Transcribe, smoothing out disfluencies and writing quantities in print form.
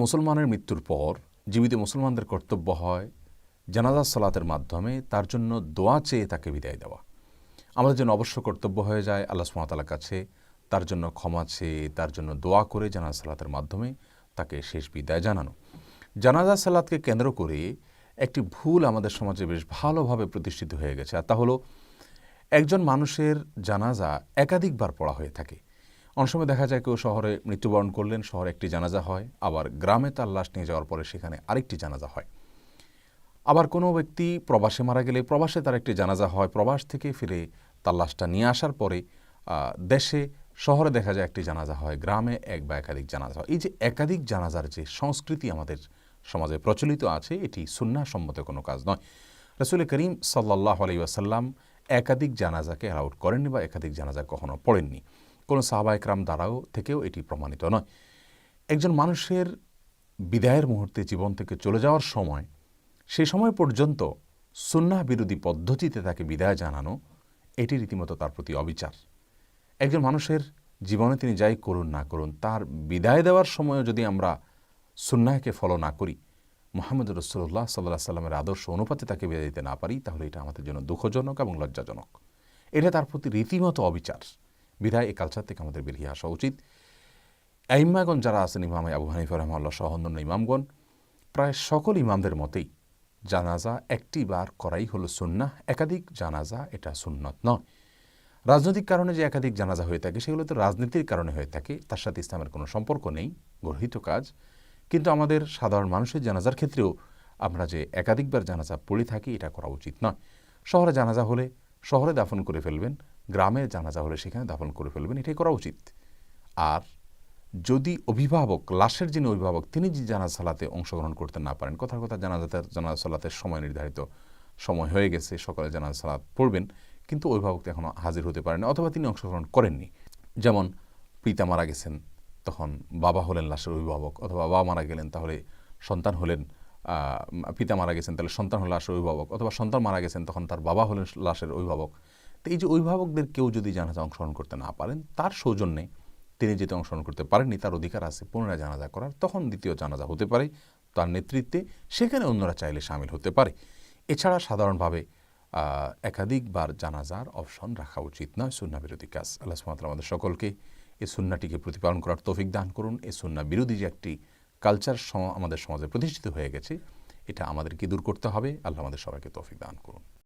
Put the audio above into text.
মুসলমানের মৃত্যুর পর জীবিত মুসলমানদের কর্তব্য হয় জানাজা সালাতের মাধ্যমে তার জন্য দোয়া চেয়ে তাকে বিদায় দেওয়া। আমাদের জন্য অবশ্য কর্তব্য হয়ে যায় আল্লাহ সুবহানাহু ওয়া তাআলার কাছে তার জন্য ক্ষমা চেয়ে তার জন্য দোয়া করে জানাজা সালাতের মাধ্যমে তাকে শেষ বিদায় জানানো। জানাজা সালাতকে কেন্দ্র করে একটি ভুল আমাদের সমাজে বেশ ভালোভাবে প্রতিষ্ঠিত হয়ে গেছে, আর তা হলো একজন মানুষের জানাজা একাধিকবার পড়া হয়ে থাকে। অনেক সময় দেখা যায় কেউ শহরে মৃত্যুবরণ করলেন, শহরে একটি জানাজা হয়, আবার গ্রামে তার লাশ নিয়ে যাওয়ার পরে সেখানে আরেকটি জানাজা হয়। আবার কোনো ব্যক্তি প্রবাসে মারা গেলে প্রবাসে তার একটি জানাজা হয়, প্রবাস থেকে ফিরে তার লাশটা নিয়ে আসার পরে দেশে শহরে দেখা যায় একটি জানাজা হয়, গ্রামে এক বা একাধিক জানাজা হয়। এই যে একাধিক জানাজার যে সংস্কৃতি আমাদের সমাজে প্রচলিত আছে, এটি সুন্নাহ সম্মত কোনো কাজ নয়। রাসূল করিম সাল্লাল্লাহু আলাইহি ওয়াসাল্লাম একাধিক জানাজাকে অ্যালাউড করেননি বা একাধিক জানাজা কখনো পড়েননি। কোনো সাহাবা একরাম দ্বারাও থেকেও এটি প্রমাণিত নয়। একজন মানুষের বিদায়ের মুহূর্তে জীবন থেকে চলে যাওয়ার সময়, সেই সময় পর্যন্ত সুন্নাহ বিরোধী পদ্ধতিতে তাকে বিদায় জানানো, এটি রীতিমতো তার প্রতি অবিচার। একজন মানুষের জীবনে তিনি যাই করুন না করুন, তার বিদায় দেওয়ার সময়ও যদি আমরা সুন্নাহকে ফলো না করি, মুহাম্মদ রাসূলুল্লাহ সাল্লাল্লাহু আলাইহি সাল্লামের আদর্শ অনুপাতে তাকে বিদায় দিতে না পারি, তাহলে এটা আমাদের জন্য দুঃখজনক এবং লজ্জাজনক। এটা তার প্রতি রীতিমতো অবিচার। বিদায় এই কালচার থেকে আমাদের বেরিয়ে আসা উচিত। আইম্মাগণ যারা আছেন, ইমাম আবু হানিফা রাহিমাহুল্লাহ সহ অন্যান্য ইমামগণ, প্রায় সকল ইমামদের মতেই জানাজা একটি বার করাই হলো সুন্নাহ, একাধিক জানাজা এটা সুন্নত নয়। রাজনৈতিক কারণে যে একাধিক জানাজা হয়ে থাকে সেগুলো তো রাজনীতির কারণে হয়ে থাকে, তার সাথে ইসলামের কোনো সম্পর্ক নেই, গর্হিত কাজ। কিন্তু আমাদের সাধারণ মানুষের জানাজার ক্ষেত্রেও আমরা যে একাধিকবার জানাজা পড়ে থাকি, এটা করা উচিত নয়। শহরে জানাজা হলে শহরে দাফন করে ফেলবেন, গ্রামে জানাজা হলে সেখানে দাফন করে ফেলবেন, এটাই করা উচিত। আর যদি অভিভাবক, লাশের যিনি অভিভাবক, তিনি যে জানাজা সালাতে অংশগ্রহণ করতে না পারেন, কথার কথা জানাজা সালাতের সময় নির্ধারিত সময় হয়ে গেছে, সকালে জানাজা সালাত পড়বেন, কিন্তু অভিভাবক এখনও হাজির হতে পারেন অথবা তিনি অংশগ্রহণ করেননি। যেমন পিতা মারা গেছেন, তখন বাবা হলেন লাশের অভিভাবক, অথবা বাবা মারা গেলেন তাহলে সন্তান হলেন, পিতা মারা গেছেন তাহলে সন্তান হলেন লাশের অভিভাবক, অথবা সন্তান মারা গেছেন তখন তার বাবা হলেন লাশের অভিভাবক। তো এই যে অভিভাবকদের কেউ যদি জানাজা অংশগ্রহণ করতে না পারেন, তার সৌজন্যে তিনি যেতে অংশগ্রহণ করতে পারেননি, তার অধিকার আছে পুনরায় জানাজা করার, তখন দ্বিতীয় জানাজা হতে পারে তার নেতৃত্বে, সেখানে অন্যরা চাইলে শামিল হতে পারে। এছাড়া সাধারণভাবে একাধিকবার জানাজার অপশন রাখা উচিত নয়, সুন্নাহ বিরোধী কাজ। আল্লাহ সুবহানাহু ওয়া তাআলা আমাদের সকলকে এই সুন্নাহটিকে প্রতিপালন করার তৌফিক দান করুন। এই সুন্নাহ বিরোধী যে একটি কালচার আমাদের সমাজে প্রতিষ্ঠিত হয়ে গেছে, এটা আমাদেরকে দূর করতে হবে। আল্লাহ আমাদের সবাইকে তৌফিক দান করুন।